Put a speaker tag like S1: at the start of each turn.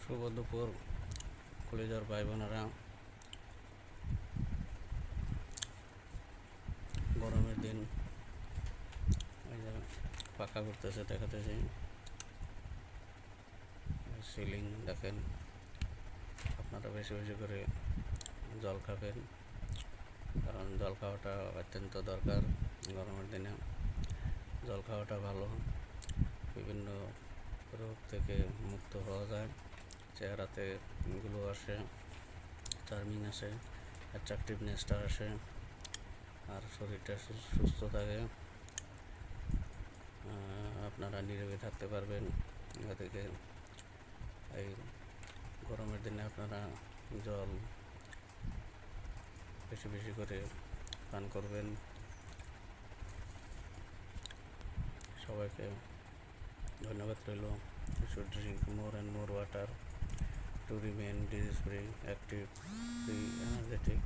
S1: শুভ দুপুর কলিজার ভাই বোনেরা। গরমের দিন, এই যে পাখা করতেছে দেখাতেছি, সিলিং দেখেন। আপনারা বেশি বেশি করে জল খাবেন, কারণ জল খাওয়াটা অত্যন্ত দরকার। গরমের দিনে জল খাওয়াটা ভালো, বিভিন্ন রোগ থেকে মুক্ত হওয়া যায়, চেহারাতে গ্লো আসে, চার্মিং আসে, অ্যাট্রাকটিভনেসটা আসে, আর শরীরটা সুস্থ থাকে। আপনারা নিরোগী থাকতে পারবেন। এদিকে এই গরমের দিনে আপনারা জল বেশি বেশি করে পান করবেন। সবাইকে ধন্যবাদ রইল। You should drink more and more water to remain disease free, active, free, energetic.